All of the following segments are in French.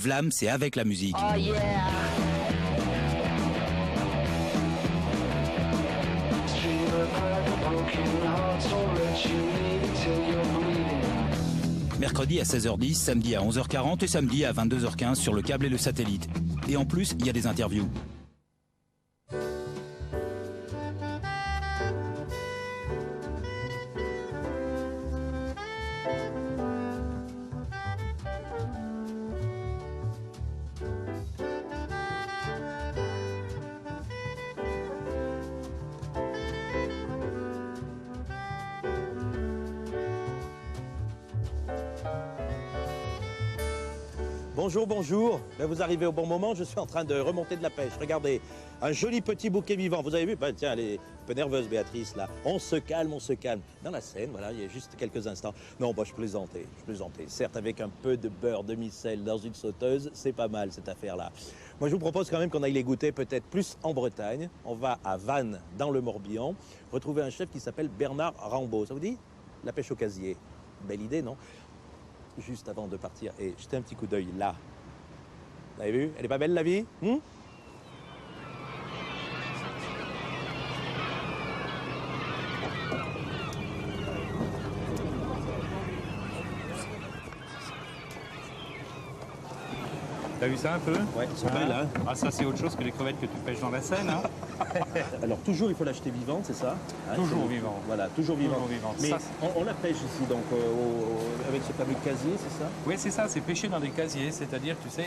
Vlam, c'est avec la musique. Oh yeah. Mercredi à 16h10, samedi à 11h40 et samedi à 22h15 sur le câble et le satellite. Et en plus, il y a des interviews. Bonjour, bonjour. Là, vous arrivez au bon moment, je suis en train de remonter de la pêche. Regardez, un joli petit bouquet vivant. Vous avez vu? Bah, tiens, elle est un peu nerveuse, Béatrice, là. On se calme, on se calme. Dans la Seine, voilà, il y a juste quelques instants. Non, bah, je plaisantais. Certes, avec un peu de beurre demi-sel dans une sauteuse, c'est pas mal, cette affaire-là. Moi, je vous propose quand même qu'on aille les goûter peut-être plus en Bretagne. On va à Vannes, dans le Morbihan, retrouver un chef qui s'appelle Bernard Rambaud. Ça vous dit? La pêche au casier. Belle idée, non? Juste avant de partir, et jetez un petit coup d'œil là. Vous avez vu? Elle est pas belle la vie? T'as vu ça un peu? Ouais, c'est belle, hein? Ah, ça c'est autre chose que les crevettes que tu pêches dans la Seine, hein? Alors toujours il faut l'acheter vivante, c'est ça? Hein, Toujours vivant. Voilà, toujours vivante. Toujours vivante. Mais Ça, on la pêche ici donc avec ce fameux casier, c'est ça? oui, c'est ça, c'est pêché dans des casiers, c'est-à-dire, tu sais,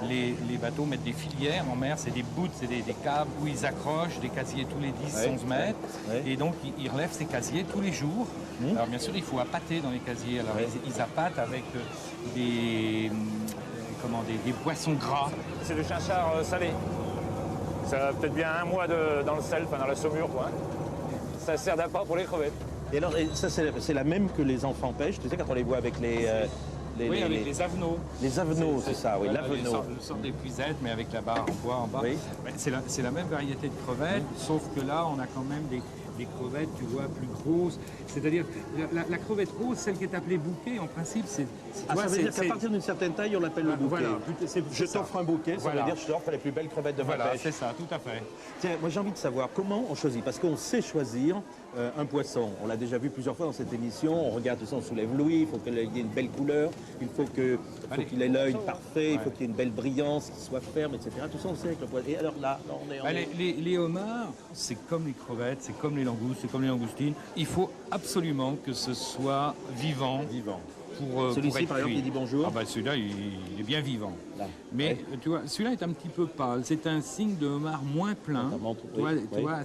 les bateaux mettent des filières en mer, c'est des bouts, c'est des câbles où ils accrochent des casiers tous les 10-11 mètres, et donc ils relèvent ces casiers tous les jours. Alors bien sûr, il faut appâter dans les casiers, alors ils appâtent avec des poissons gras. C'est du chinchard salé. Ça a peut-être bien un mois dans le sel, enfin dans la saumure, quoi. Ça sert d'appât pour les crevettes. Et alors, ça c'est la même que les enfants pêchent, tu sais, quand on les voit avec les avenaux. Les avenaux, c'est ça, oui, voilà, l'avenau. Une sorte d'épuisette, mais avec la barre en bois en bas. Oui. C'est la même variété de crevettes, sauf que là, on a quand même des crevettes, tu vois, plus grosses. C'est-à-dire, la crevette rose, celle qui est appelée bouquet, en principe, c'est... Ah, ça veut dire qu'à partir d'une certaine taille, on l'appelle le bouquet. Voilà, je t'offre un bouquet, ça veut dire que je t'offre les plus belles crevettes de ma Voilà, pêche. c'est ça, tout à fait. Tiens, moi j'ai envie de savoir comment on choisit, parce qu'on sait choisir un poisson. On l'a déjà vu plusieurs fois dans cette émission, on regarde tout ça, on soulève l'ouïe, il faut qu'il ait une belle couleur, il faut qu'il ait l'œil parfait, il faut qu'il y ait une belle brillance, qu'il soit ferme, etc. Tout ça on sait avec le poisson. Et alors là, on est... Les homards, c'est comme les crevettes, c'est comme les langoustes, c'est comme les langoustines. Il faut absolument que ce soit vivant. Celui-ci, par exemple, il dit bonjour. Ah bah celui-là, il est bien vivant. Là. Mais tu vois, celui-là est un petit peu pâle. C'est un signe de homard moins plein. Tu vois,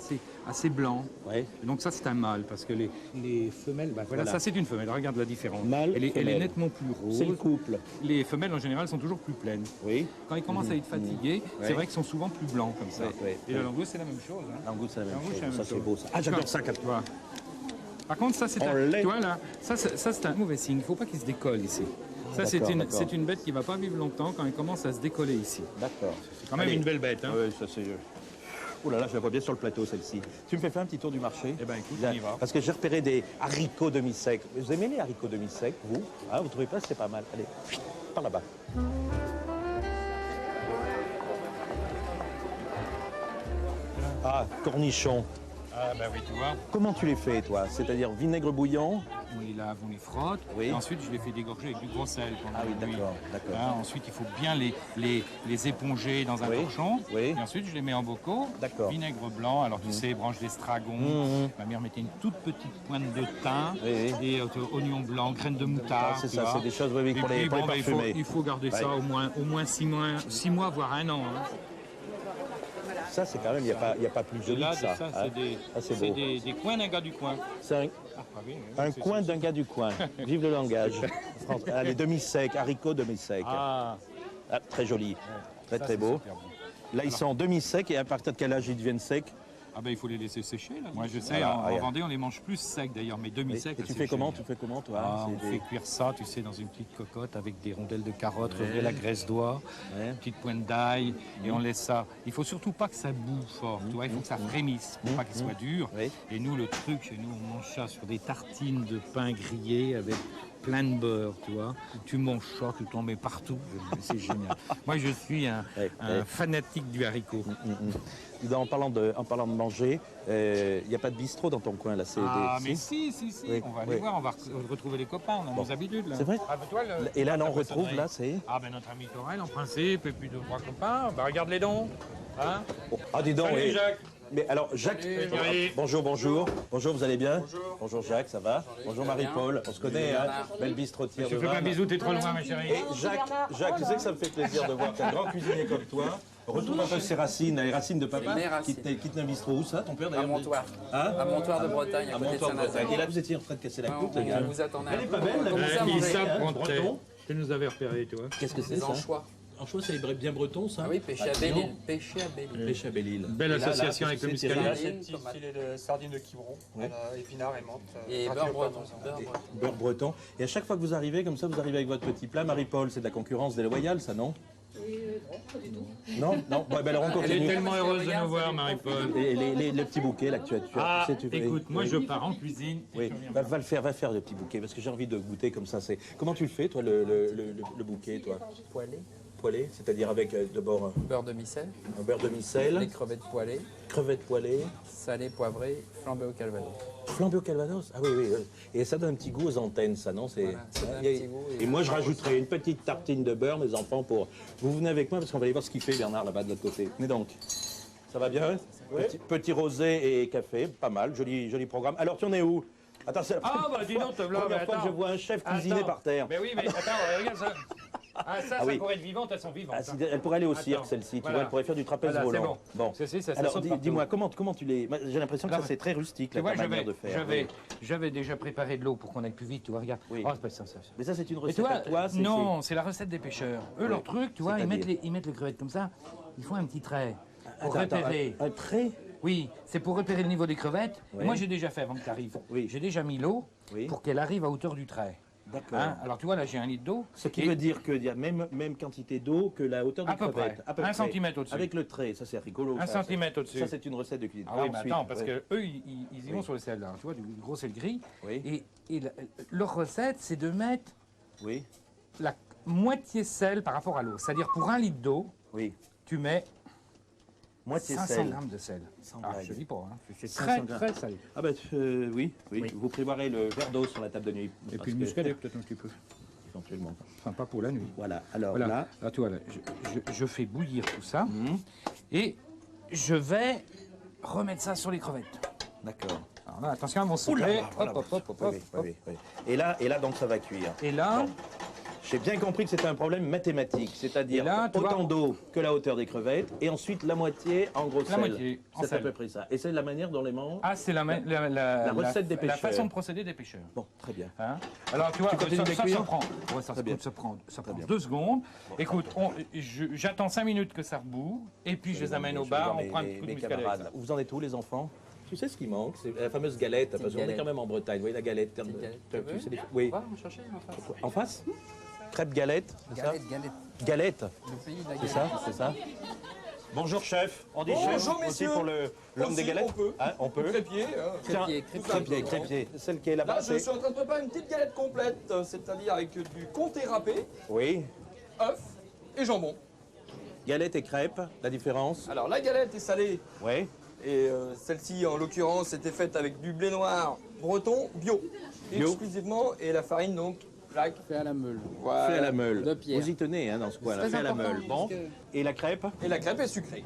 assez blanc. Ouais. Et donc ça, c'est un mâle, parce que les femelles... voilà, ça c'est une femelle. Regarde la différence. Mâle, elle est nettement plus rose. C'est le couple. Les femelles, en général, sont toujours plus pleines. Oui. Quand ils commencent à être fatigués, c'est vrai qu'ils sont souvent plus blancs comme ça. Et la langouste, c'est la même chose. Hein. Langouste, c'est la même chose. Ça, c'est chose. beau, ça. Ah, j'adore ça, tu vois. Par contre, ça, c'est tu vois, là, ça c'est un mauvais signe. Il ne faut pas qu'il se décolle ici. Ça, c'est une bête qui ne va pas vivre longtemps quand elle commence à se décoller ici. D'accord. C'est quand même une belle bête. Hein. Oui, ça c'est... Oh là là, je la vois bien sur le plateau, celle-ci. Tu me fais faire un petit tour du marché? Eh bien, écoute, on y va. Parce que j'ai repéré des haricots demi-secs. Vous aimez les haricots demi-secs, vous? Ah, vous trouvez pas? C'est pas mal. Allez, par là-bas. Ah, cornichons. Ah, ben oui, tu vois. Comment tu les fais, toi? C'est-à-dire vinaigre bouillant? On les lave, on les frotte. Oui. Et ensuite, je les fais dégorger avec du gros sel. Ah oui, d'accord. Hein, ensuite, il faut bien les éponger dans un torchon. Oui. Et ensuite, je les mets en bocaux. D'accord. Vinaigre blanc, alors tu sais, branche d'estragon. Ma mère mettait une toute petite pointe de thym. Oui. Et oignons blancs, graines de moutarde. C'est ça, c'est des choses pour les parfumer. Il faut garder ça au moins 6 mois, voire 1 an. Hein. Ça, c'est quand même, il n'y a pas plus joli que ça. C'est des coins d'un gars du coin. C'est un coin d'un gars du coin. Vive le langage. Les demi-secs, haricots demi-secs. Ah. Ah, très joli. Très, très beau. Là, ils sont demi-secs et à partir de quel âge ils deviennent secs? Ah ben il faut les laisser sécher là. Moi je sais, en Vendée on les mange plus secs d'ailleurs, mais demi-secs. Et tu fais comment toi? On fait cuire ça, tu sais, dans une petite cocotte avec des rondelles de carottes, relever la graisse d'oie, une petite pointe d'ail, et on laisse ça. Il faut surtout pas que ça boue fort, tu vois, il faut que ça frémisse, pour pas qu'il soit dur. Et nous le truc chez nous, on mange ça sur des tartines de pain grillé avec plein de beurre, tu vois. Tu manges ça, tu t'en mets partout. C'est génial. Moi, je suis un fanatique du haricot. En parlant de manger, il n'y a pas de bistrot dans ton coin là. Mais si. Oui, On va aller voir, on va retrouver les copains, on a nos habitudes là. C'est vrai. Toi, Et là, on retrouve là, c'est. Ah ben notre ami Torel en principe, et puis 2-3 copains. Bah regarde les dons. Hein Ah dis donc. Salut Jacques. Mais alors Jacques, Salut. bonjour, vous allez bien? Bonjour Jacques, ça va? Bonjour Marie-Paul, on se connaît, hein? Belle bistrotière de Je te fais un Vannes. bisou, t'es trop loin ma chérie. Et Jacques, tu sais que ça me fait plaisir de voir qu'un grand cuisinier comme toi retrouve un peu ses racines, les racines de papa, qui tenait un bistrot. Où ça, ton père d'ailleurs? À Montoire. Hein? À Montoire de Bretagne, à côté de Montoire de Bretagne. Saint-Nazaire. Et là, vous étiez en train de casser la croûte, les gars. On vous attendait. Elle est pas belle, la Comment ça, croûte. manger, Ils hein savent breton. Tu nous avais repéré, toi. Qu'est-ce que c'est Des ça? anchois. Anchois, c'est bien breton, ça? Ah oui, pêché à Belle-Île. Pêché à Belle-Île. Pêche à Belle-Île. Belle Et là, association avec le c'est muscadet. Thierry. C'est un petit filet de sardines de Quiberon, épinards et menthe. Et beurre breton. Beurre breton. Et à chaque fois que vous arrivez comme ça, vous arrivez avec votre petit plat. Marie-Paul, c'est de la concurrence déloyale, ça, non? Non, pas du tout. Non. Bon, ben alors on Elle est continue. tellement heureuse de nous voir, Marie-Paul. Et les petits bouquets là que tu as. Ah, tu sais, tu fais- écoute, moi oui. je pars en cuisine. et Oui, tu reviens. va faire le petit bouquet parce que j'ai envie de goûter comme ça. Comment tu le fais, toi, le bouquet, toi? Poêlé. Poêlé, c'est-à-dire avec d'abord Beurre de micelle. un beurre de Les micelle, crevettes poêlées. crevettes poêlées, Salé, poivré, flambé au calvados. flambé au calvados. Ah oui. Et ça donne un petit goût aux antennes, ça, non? Voilà, ça donne un Et- petit goût Et moi, je rajouterais une petite tartine de beurre, mes enfants, pour. Vous venez avec moi parce qu'on va aller voir ce qu'il fait Bernard là-bas de l'autre côté. Mais donc, ça va bien? Petit rosé et café, pas mal, joli programme. Alors, tu en es où? Attends, c'est la Ah bah dis donc, te voilà, première mais fois que je attends. vois un chef cuisiner Attends. par terre. Mais oui, mais attends, regarde ça. Ah ça oui. pourrait être vivante, elles sont vivantes. Ah, hein. elle pourrait aller au Attends, cirque, celle-ci. Tu voilà. vois, elle pourrait faire du trapèze Voilà, c'est volant. bon. Ça, Alors, saute partout. dis-moi, comment tu les. J'ai l'impression que Alors, ça, c'est très rustique, Tu là, vois, ta manière de faire. j'avais déjà préparé de l'eau pour qu'on aille plus vite, tu vois, regarde. Oui. Oh, c'est pas ça. Mais ça, c'est une Et recette tu vois, à toi? non, c'est la recette des pêcheurs. Eux, leur truc, tu vois, ils C'est-à-dire mettent les crevettes comme ça, ils font un petit trait pour Attends, repérer. un trait? Oui, c'est pour repérer le niveau des crevettes. Ouais. Moi, j'ai déjà fait avant que tu arrives. Oui. J'ai déjà mis l'eau Oui. pour qu'elle arrive à hauteur du trait. D'accord. Hein, alors, tu vois, là, j'ai 1 litre d'eau. Ce qui Et- veut dire qu'il y a même quantité d'eau que la hauteur des À peu crevettes. près. 1 centimètre au-dessus. Avec le trait, ça c'est rigolo. 1 ça. centimètre au-dessus. Ça, c'est une recette de cuisine. Ah oui, mais Ensuite, attends, parce ouais. que eux, ils y vont sur le sel, là. Tu vois, du gros sel gris. Oui. Et leur recette, c'est de mettre Oui, la moitié sel par rapport à l'eau. C'est-à-dire, pour 1 litre d'eau, oui. tu mets Moitié 500 sel. grammes de sel. 100 Ah, grammes. je te dis pas, hein. C'est 500 très, grammes. très salé. Ah bah oui. Vous prévoirez le verre d'eau sur la table de nuit. Et parce puis le que- muscadet, peut-être un petit peu. Éventuellement. Enfin, pas pour la nuit. Voilà, alors Voilà. là... Là, tu vois, là, je fais bouillir tout ça. Mhm. Et je vais remettre ça sur les crevettes. D'accord. Alors là, attention, elles vont se Oula, couler. voilà. Hop, hop, hop, Oui, hop. oui, oui. Et là, donc, ça va cuire. Et là, Bon. J'ai bien compris que c'était un problème mathématique, c'est-à-dire Et là, tu autant vois- d'eau que la hauteur des crevettes, et ensuite la moitié en gros sel. moitié en C'est à sel. peu près ça. Et c'est la manière dont les mange. ah, c'est la recette des la pêcheurs. façon de procéder des pêcheurs. Bon, très bien. Hein. Alors, tu vois, continues de ça cuire prend. Ouais, ça, Très bien. ça prend bien. 2 secondes. Écoute, j'attends 5 minutes que ça reboue, et puis je les amène au bar, on prend un petit coup de mes muscadet. camarades. avec ça. Vous en êtes où, les enfants? Tu sais ce qui manque? C'est la fameuse galette, parce qu'on est galette. quand même en Bretagne. Vous voyez la galette? Petite galette. Tu sais oui. On va en chercher en face. En face? Crêpe galette, c'est ça? Galette. Galette, Le pays de la c'est galette. ça? C'est ça? Bonjour chef. On dit Bonjour, chef aussi messieurs. pour l'homme des Aussi, galettes? on peut. Hein, on peut. Crépier. Tiens, Crépier. crépier. Celle qui est là-bas, Là, je c'est... suis en train de préparer une petite galette complète, c'est-à-dire avec du comté râpé, Oui. œuf et jambon. Galette et crêpe, la différence? Alors, la galette est salée, Oui. et celle-ci, en l'occurrence, était faite avec du blé noir breton bio, Bio. exclusivement, et la farine, donc, Jacques. Fait à la meule. Voilà. Fait à la meule. De pierre. Vous y tenez hein, dans ce coin-là. C'est Fait à la important, meule. Bon. parce que- Et la crêpe? Et la crêpe est sucrée.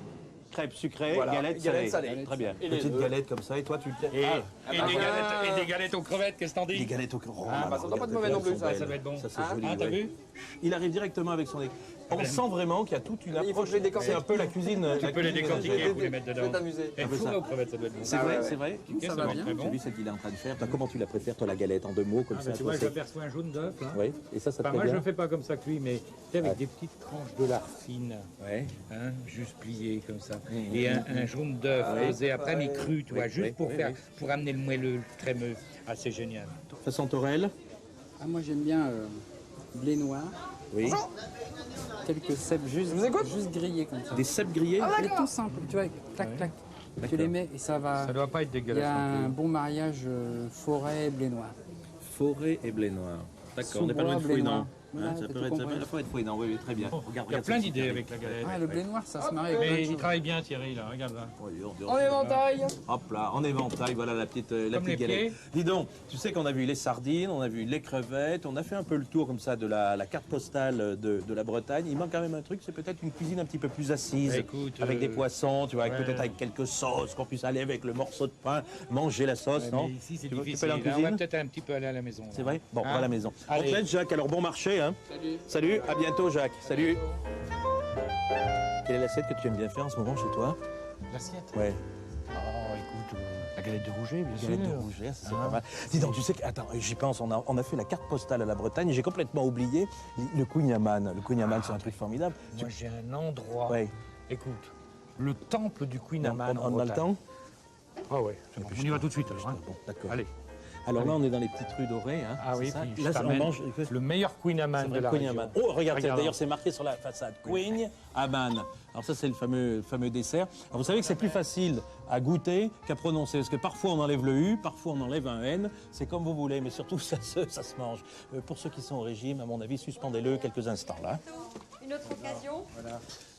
Crêpe sucrée, Voilà, galette galette salée. salée. Très bien. Et les Petite deux. galette comme ça. Et toi, tu... Et, Ah, et bah, des voilà. galettes, et des galettes aux crevettes, qu'est-ce que t'en des dis? galettes au cœur. Ah, bah, ça doit pas être mauvais non plus, ça doit être bon. Ça, c'est Ah, joli. Ah, t'as ouais. vu? Il arrive directement avec son... On sent vraiment qu'il y a toute une Il faut que approche. je les décortique. C'est un peu la cuisine. Tu peux les décortiquer pour les mettre Je vais dedans. t'amuser. Et peu fourré ça. aux crevettes, ça doit être bon. C'est Ah, vrai, ouais, c'est vrai. Ok, Ça doit va être bien. très J'ai bon. vu ce qu'il est en train de faire. Toi, comment tu la préfères, toi, la galette, en 2 mots, comme Ah, ça? bah, tu vois, toi, j'aperçois un jaune d'œuf, là. Oui, et ça te Enfin, plaît moi, je bien? le fais pas comme ça cuit, mais tu sais, avec Ouais. des petites tranches de lard fine, Ouais. hein, juste pliées comme ça. Mhm. Et un jaune d'œuf posé après, mais cru, tu vois, Oui, juste oui, pour oui, faire, oui. pour amener le moelleux, le crémeux. Ah, c'est génial. Façon Torel? Ah, moi j'aime bien blé noir, Oui. quelques cèpes juste, vous écoute juste grillés comme ça. Des cèpes grillés? C'est tout simple, tu vois, clac, clac. Tu les mets et ça va. Ça doit pas être Il y dégueulasse a non un plus. bon mariage forêt blé noir. Forêt et blé noir. D'accord, on n'est pas loin de Sous-bois, blé Fouesnant. noir. Voilà, Ça t'as peut tout être compris. Fouesnant, oui, très bien. Regarde, Il y a regarde plein ce d'idées petit avec la galette. Ah, le blé noir, ça se marie avec Mais plein de il choses. travaille bien Thierry là, regarde là. En éventail. Hop là, en éventail, voilà la petite Comme les galette. pieds. Dis donc, tu sais qu'on a vu les sardines, on a vu les crevettes, on a fait un peu le tour comme ça de la carte postale de la Bretagne. Il manque quand même un truc, c'est peut-être une cuisine un petit peu plus assise, Écoute, avec des poissons, tu vois, ouais. peut-être avec quelques sauces, qu'on puisse aller avec le morceau de pain, manger la sauce, non Mais ici c'est Tu veux- tu difficile. peux aller en Là, on va cuisine peut-être un petit peu aller à la maison. C'est vrai Bon, on va à Hein? la maison. On te Allez. laisse, Jacques, alors bon marché. Hein. Salut, à bientôt, Jacques. Salut. Quelle est l'assiette que tu aimes bien faire en ce moment chez toi? L'assiette. Ouais. Oh, écoute, la galette de rouget, bien sûr. Galette de rouget, ça c'est pas mal. Dis donc, tu sais que, attends, j'y pense, on a fait la carte postale à la Bretagne et j'ai complètement oublié le Queen-Yaman. Le Queen-Yaman, c'est un truc formidable. Moi j'ai un endroit. Ouais. Écoute, le temple du Queen Amman. On a le temps? Ah ouais, c'est bon. On y va tout de suite alors. Hein. Bon, d'accord. Allez. Alors là, on est dans les petites rues dorées. Hein, Ah c'est oui, ça puis je Là, on t'amène mange. le meilleur Queen C'est Amman de vrai, la Queen région. Yaman. Oh, regarde, Regarde. d'ailleurs, c'est marqué sur la façade. Queen Yaman. Alors ça, c'est le fameux dessert. Alors, vous savez que c'est plus facile à goûter qu'à prononcer. Parce que parfois, on enlève le U, parfois, on enlève un N. C'est comme vous voulez, mais surtout, ça se mange. Pour ceux qui sont au régime, à mon avis, suspendez-le quelques instants, là. Une autre occasion.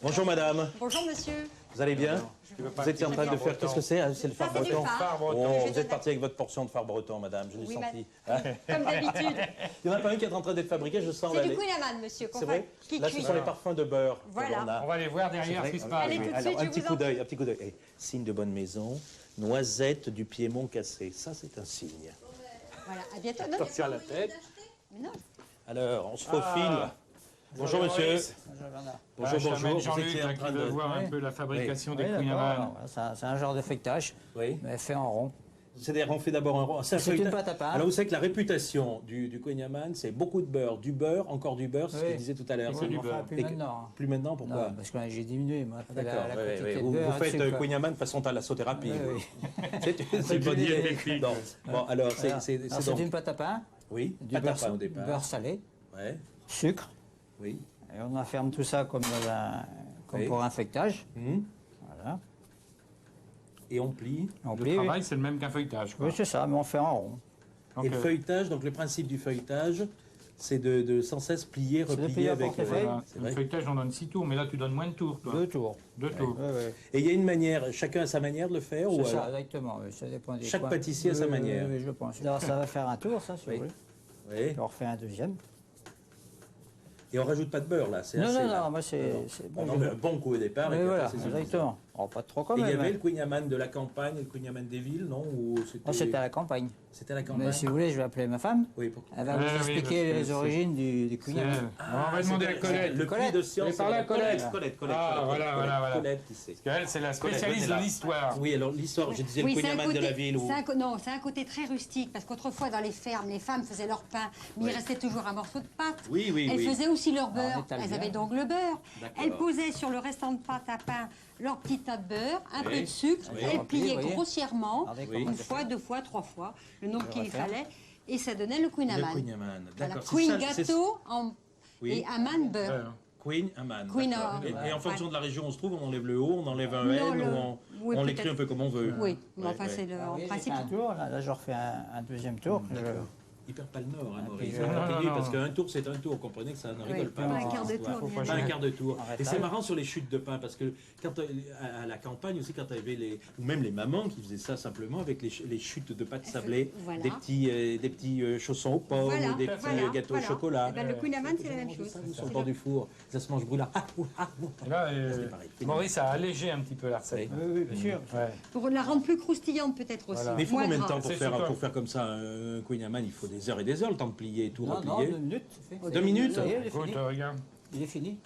Bonjour, madame. Bonjour monsieur. Vous allez bien? Vous étiez en train de faire... Qu'est-ce que c'est? Ah, c'est le Ça, phare c'est du breton. phare. Oh, Je vous donne êtes parti avec votre portion de phare breton, madame. Je l'ai Oui, senti. Hein? Comme d'habitude. Il n'y en a pas un qui est en train d'être fabriqué, je sens C'est là. du Queen Amman, monsieur. C'est vrai? Qui Là, ce cuit. sont les parfums de beurre. que Voilà. l'on a. On va aller voir derrière ce qui se passe. Allez, tout de Alors, suite, un je petit vous coup en d'œil, un petit coup d'œil. Eh, signe de bonne maison, noisette du Piémont cassé. Ça, c'est un signe. Voilà, à bientôt. Non, Attention à la tête. mais non. Alors, on se faufile. Bonjour, monsieur. Bonjour, Je t'amène bonjour. Vous Jean-Luc étiez en là, qui train veut de... voir un peu la fabrication des Oui, Queen d'accord. Amman. Voilà, c'est un genre de feuilletage, Oui. mais fait en rond. C'est-à-dire, on fait d'abord un rond. C'est feuilletage. une pâte à pain. Alors, vous savez que la réputation du Queen Yaman, c'est beaucoup de beurre. Du beurre, encore du beurre, c'est ce Oui. qu'il disait tout à l'heure. Et C'est du On beurre. fera plus Et que- maintenant. Plus maintenant, pourquoi? Non, parce que j'ai diminué, moi. D'accord, la ouais, quantité ouais. de Vous beurre faites et de sucre. Queen Yaman façon thalassothérapie. Oui, oui. C'est une bonne idée. diététique. Non. Bon, alors, Voilà. c'est Alors, donc... c'est une pâte à pain, Oui, du pâte à beurre, pain au départ. beurre salé, Ouais, sucre, oui. et on enferme tout ça comme, comme Oui. pour un feuilletage. Mhm. Voilà. Et on plie. On Le plie, oui. travail, c'est le même qu'un feuilletage. quoi. Oui, c'est ça, mais on fait en rond. Donc, Et le feuilletage, donc le principe du feuilletage, c'est de sans cesse plier, C'est de replier plier à avec... portefeuille. voilà. c'est Le vrai. feuilletage, on donne 6 tours, mais là, tu donnes moins de tours, toi. 2 tours. 2 tours. Oui, oui. Et il y a une manière, chacun a sa manière de le faire ou C'est ça, alors... exactement. Oui, ça dépend des Chaque coins. pâtissier a sa Oui, manière. Oui, je pense. Alors, ça va faire un tour, ça, si Oui. vous voulez. Oui. Puis on refait un deuxième. Et on rajoute pas de beurre là, c'est Non, assez... non, là. non, moi, c'est On bon. en met un bon coup au départ. Oui, et puis voilà, après, c'est exactement. Oh, pas trop quand Et il même. y avait hein. le Queen Yaman de la campagne et le Queen Yaman des villes, non? Ou Moi, c'était à la campagne. C'était à la campagne? Mais si vous voulez, je vais appeler ma femme. Oui, pour... Elle va Ah, vous oui, expliquer parce que les c'est- origines du Queen C'est- Amman. on va demander à Colette. Le puits de science. Mais par là, Colette. Colette. Ah, voilà. Colette, qui sait. Parce qu'elle, c'est la spécialiste Colette, de venez là. l'histoire. Oui, alors l'histoire, je disais Oui, le c'est Queen un Yaman de côté- la ville. Où... non, c'est un côté très rustique, parce qu'autrefois, dans les fermes, les femmes faisaient leur pain, mais il restait toujours un morceau de pâte. Oui, oui, Elles oui. faisaait aussi leur Ah, beurre. on étale Elles bien. avaient donc le beurre. D'accord. Elles posaient sur le restant de pâte à pain leur petit tas de beurre, un peu de sucre. Oui. Elles Rempli, pliaient vous voyez. grossièrement, Avec Oui. une fois, 2 fois, 3 fois, le nombre qu'il refaire. fallait, et ça donnait le Queen Le Amman. Queen Yaman, Voilà, d'accord. c'est Queen ça, c'est- gâteau Oui. et Amman beurre. Queen Amman. Queen d'accord. Amman. Et en fonction de la région où on se trouve, on enlève le O, on enlève un Non, N, le- ou on oui, on l'écrit peut-être. un peu comme on veut. Oui, mais Ouais, enfin, ouais. c'est le, Ah en oui, j'ai principe. fait un tour, là, je refais un deuxième tour. Il perd pas le nord, hein, Maurice. puis, Il faut pas non, payer non. parce qu'un tour, c'est un tour. Comprenez que ça ne rigole pas. pas un dans quart de cette histoire. tour, bien Pas un quart de tour. Arrête Et là. c'est marrant sur les chutes de pain parce que quand, à la campagne aussi, quand il y avait les. Ou même les mamans qui faisaient ça simplement avec les chutes de pâte sablée, Voilà. des petits chaussons aux pommes, Voilà, ou des petits voilà, gâteaux voilà. au chocolat. Eh ben, le Queen Amman, c'est la même chose. Sur le bord du four, ça se mange brûlant. Ah, ouh, ah, ouh. Et là, C'est pareil. Maurice a allégé un petit peu la recette. Oui. Oui, bien sûr. Ouais. Pour la rendre plus croustillante, peut-être aussi. Voilà. Mais il faut Moins combien de gras. temps C'est super. pour faire comme ça un Queen Amman? Il faut des heures et des heures, le temps de plier, tout Non, non, replier. 2 minutes. c'est fait. 2 minutes? Oui, il est Écoute, fini. regarde. Il est fini.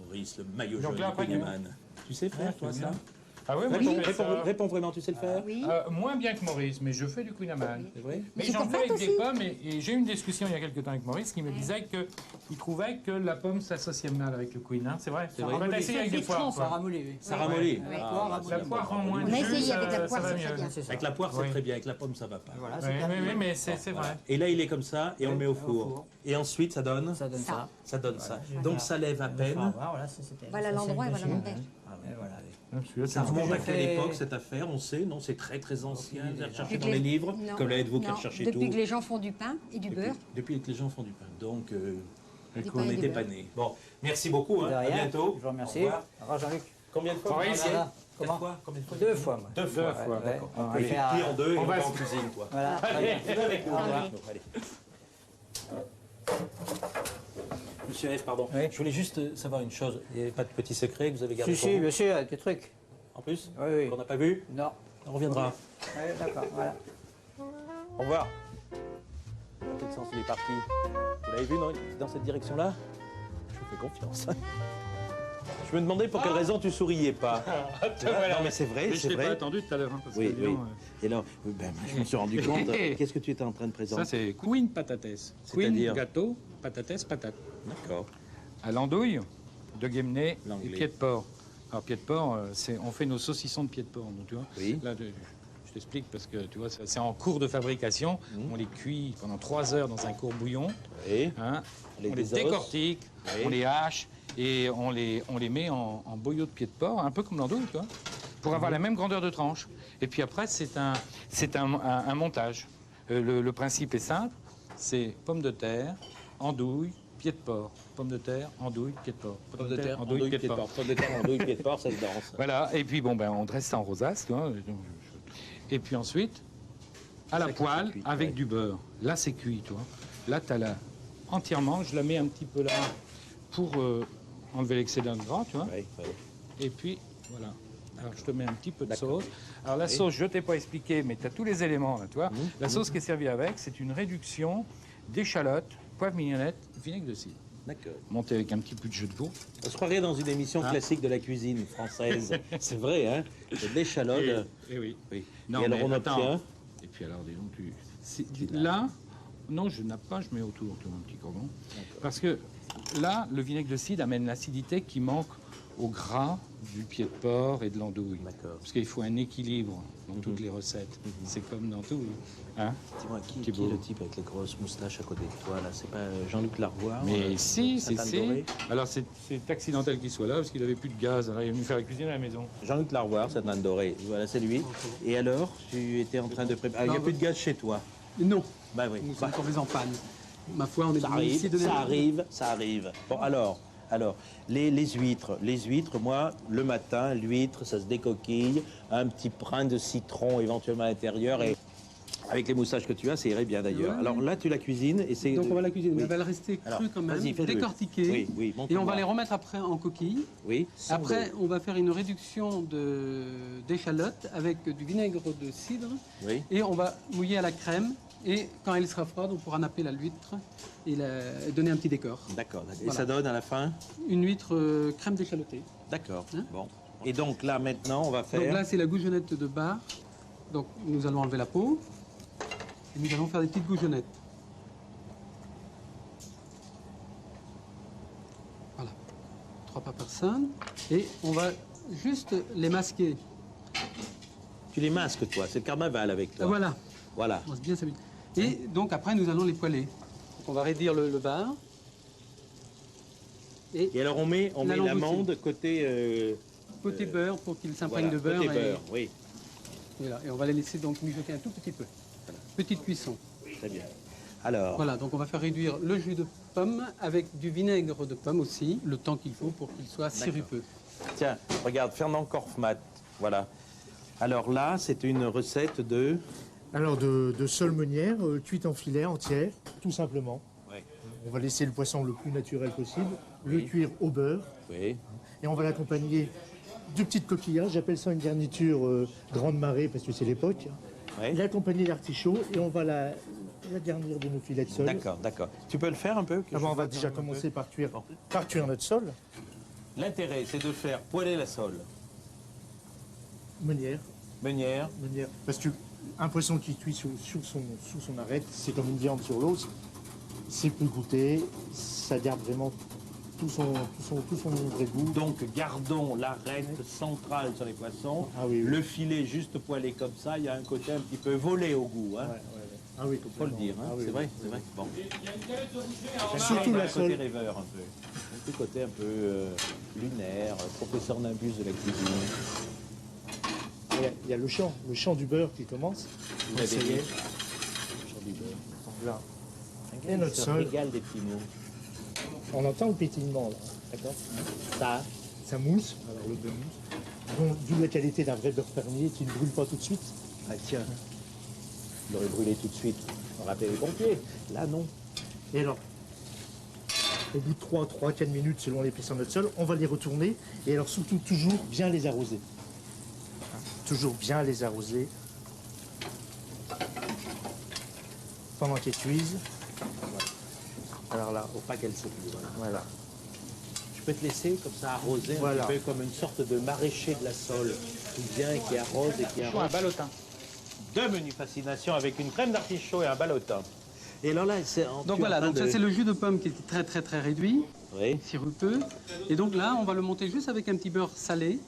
Maurice, le maillot Donc jaune là, du Queen après, Amman. Tu sais faire, Ouais, toi, c'est ça? bien. Ah oui, moi je fais ça. Réponds vraiment, tu sais le faire? Oui. Moins bien que Maurice, mais je fais du Queen Amman. C'est vrai? Mais tu j'en peux fais avec pas, des aussi pommes et j'ai eu une discussion il y a quelques temps avec Maurice qui me disait qu'il trouvait que la pomme s'associait mal avec le Queen. Hein. C'est vrai. vrai. On va essayer avec des poires. Ça quoi. ramollit, oui. Ça ramollit. Oui. Ah, La poire rend moins On de a jus, essayé avec la ça poire, va c'est très mieux. bien. C'est ça. Avec la poire, c'est Oui. très bien. Avec la pomme, ça va pas. Voilà, Oui, c'est terminé. oui, mais c'est vrai. Et là, il est comme ça, et on le met au Au four. four. Et ensuite, ça donne Ça donne ça. Ça donne ça. Voilà. Donc, ça lève à peine. Voilà, ça c'était. Voilà ça, l'endroit et c'est voilà dessus. l'endroit. Et voilà. Ça remonte à quelle époque cette affaire? On sait, non? C'est très très ancien. Vous avez recherché dans les livres? Non. Comme l'êtes-vous qui Non, recherchez tout? depuis que les gens font du pain et du beurre. Depuis que les gens font du pain. Donc, Du on pain et du n'était beurre. pas nés. Bon, merci beaucoup. Hein. De À rien. bientôt. Je vous remercie. Au revoir. Au revoir, Jean-Luc. Combien de fois vous Fabrice, travaillez? Comment Quatre fois? Combien de fois? 2 fois, moi. Deux fois. Ouais, D'accord. ouais. On peut Allez. plier en deux et On on va va en se- cuisine, quoi. Voilà. Venez avec nous. Au revoir. Allez. Monsieur F, pardon. Oui. Je voulais juste savoir une chose. Il n'y avait pas de petit secret que vous avez gardé Si, pour si, vous bien sûr, des trucs. En plus Oui, oui. qu'on n'a pas vu? Non. On reviendra. Ouais, d'accord, voilà. Au revoir. Dans quel sens il est parti? Vous l'avez vu, non? Dans cette direction-là? Je vous fais confiance. Je me demandais pour quelle raison tu souriais pas. Non, mais c'est vrai, Mais je c'est t'ai pas vrai. attendu tout à l'heure. Hein, parce Oui, que, oui. disons, Et là, ben, je me suis rendu compte. Qu'est-ce que tu étais en train de présenter? ça, c'est Queen Patates. C'est-à-dire Queen gâteau, patates, patate. D'accord. À l'andouille, de Guémené et L'anglais. pied de porc. Alors, pied de porc, on fait nos saucissons de pied de porc, nous, tu vois. Oui. Là, je t'explique parce que, tu vois, c'est en cours de fabrication. On les cuit pendant 3 heures dans un court bouillon. Oui. Hein. Les On les désosse. décortique, Oui. on les hache et on les met en boyaux de pied de porc, un peu comme l'andouille, tu vois, pour avoir la même grandeur de tranche. Et puis après, c'est un montage. Le principe est simple, c'est pommes de terre, andouille, pied de porc. Pommes de terre, andouille, pied de porc. Pommes de terre, andouille, pied de porc. Pommes de terre, andouille, pied de porc, ça se danse. Voilà, et puis bon, ben, on dresse ça en rosace, tu vois. Et puis ensuite, à la C'est poêle, cuit, avec ouais. du beurre. Là, c'est cuit, tu vois. Là, tu as la... entièrement, je la mets un petit peu là pour enlever l'excès d'un gras, tu vois. Oui, oui. Et puis, voilà. Alors, je te mets un petit peu de D'accord. sauce. Alors, la Oui. sauce, je ne t'ai pas expliqué, mais tu as tous les éléments, là, tu vois. La sauce qui est servie avec, c'est une réduction d'échalotes, poivre mignonnette, vinaigre de cidre. D'accord. Monté avec un petit peu de jus de veau. On se croirait dans une émission classique de la cuisine française. C'est vrai, hein? C'est de l'échalote. Et oui. Oui. Non, Et alors, mais on attends. obtient. Et puis alors, dis donc, là, non, je nappe pas, je mets autour, tu vois, un petit cordon. Parce que là, le vinaigre de cidre amène l'acidité qui manque au gras du pied de porc et de l'andouille. D'accord. Parce qu'il faut un équilibre dans toutes les recettes. C'est comme dans tout. Hein? Dis-moi, qui Qui est beau. le type avec les grosses moustaches à côté de toi, là? C'est pas Jean-Luc Larvoire? Mais si, c'est Saint-Anne-Doré? Alors c'est accidentel qu'il soit là parce qu'il avait plus de gaz. Alors il est venu faire la cuisine à la maison. Jean-Luc Larvoire, Sainte-Anne Doré. Voilà, c'est lui. Et alors, tu étais en train de préparer. Ah, il n'y a plus de gaz chez toi? Non, Bah oui. nous Bah, sommes tombés en panne. Ma foi, on est ça venu ici arrive, donner... ça arrive, ça arrive. Bon, alors, les huîtres, moi, le matin, l'huître, ça se décoquille, un petit brin de citron éventuellement à l'intérieur, et avec les moustaches que tu as, ça irait bien d'ailleurs. Ouais. Alors là, tu la cuisines, et c'est... Donc on va la cuisiner, mais Oui. elle va rester Alors, crue quand même, vas-y, fais-le. décortiquée. Oui, oui, Et on montre-moi. va les remettre après en coquille. Oui. Après, on va faire une réduction d'échalotes avec du vinaigre de cidre. Oui. Et on va mouiller à la crème. Et quand elle sera froide, on pourra napper l'huître et donner un petit décor. D'accord. Et Voilà. ça donne à la fin? Une huître crème d'échalotée. D'accord. Hein? Bon. Et donc là, maintenant, on va faire... Donc là, c'est la goujonette de bar. Donc nous allons enlever la peau. Et nous allons faire des petites goujonnettes. Voilà. 3 par personne. Et on va juste les masquer. Tu les masques, toi. C'est le carnaval avec toi. Voilà. Voilà. On va bien s'habiller. Et donc après, nous allons les poêler. Donc, on va réduire le bar. Et Et alors, on met La langoustine. l'amande côté... côté beurre pour qu'il s'imprègne voilà, de beurre. côté beurre, oui. Voilà. Et on va les laisser donc mijoter un tout petit peu. Petite cuisson. Très bien. Alors, Voilà, donc on va faire réduire le jus de pomme avec du vinaigre de pomme aussi, le temps qu'il faut pour qu'il soit sirupeux. tiens, regarde, Fernand Korfmat. Voilà. Alors là, c'est une recette de... Alors de sole meunière, cuite en filet entière, tout simplement. Ouais. On va laisser le poisson le plus naturel possible, le Oui. cuire au beurre, Oui. et on va l'accompagner de petites coquillages. J'appelle ça une garniture grande marée parce que c'est l'époque. Ouais. L'accompagner d'artichaut et on va la garnir de nos filets de sole. D'accord, d'accord. Tu peux le faire un peu que D'abord, je on va fasse déjà un peu commencer par cuire notre sole L'intérêt, c'est de faire poêler la sole. meunière. Meunière. Parce qu'un poisson qui cuit sous son arête, c'est comme une viande sur l'os. C'est plus goûté, ça garde vraiment tout son vrai goût. Donc, gardons l'arête centrale sur les poissons. Ah oui, oui. Le filet juste poêlé comme ça, il y a un côté un petit peu volé au goût. Hein. Ah oui, Faut le dire, hein. Ah oui, c'est oui. vrai, c'est vrai. Bon. Surtout la un côté sole. rêveur un peu. Un petit côté un peu lunaire, professeur Nimbus de la cuisine. il y a le chant du beurre qui commence. Vous Donc, ça l'avez y dit. est. Le chant du beurre. Voilà. Et notre sol. régale des petits mots. On entend le pétillement là. D'accord. Ça mousse, alors le beurre mousse. Donc, d'où la qualité d'un vrai beurre fermier qui ne brûle pas tout de suite. Ah tiens, il aurait brûlé tout de suite. On va appeler les pompiers. Là, non. Et alors, au bout de 3-4 minutes, selon l'épaisseur de notre sol, on va les retourner. Et alors, surtout, toujours bien les arroser. Toujours bien les arroser. Pendant qu'ils cuisent. Alors là, faut pas qu'elle se plie. Voilà. Je peux te laisser comme ça arroser Voilà. un petit peu comme une sorte de maraîcher de la Sole qui vient et qui arrose et qui arrose. Un ballotin. Deux menus fascination avec une crème d'artichaut et un ballotin. Et alors là, c'est en Donc voilà, donc ça c'est le jus de pomme qui est très réduit, Oui. sirupeux. Et donc là, on va le monter juste avec un petit beurre salé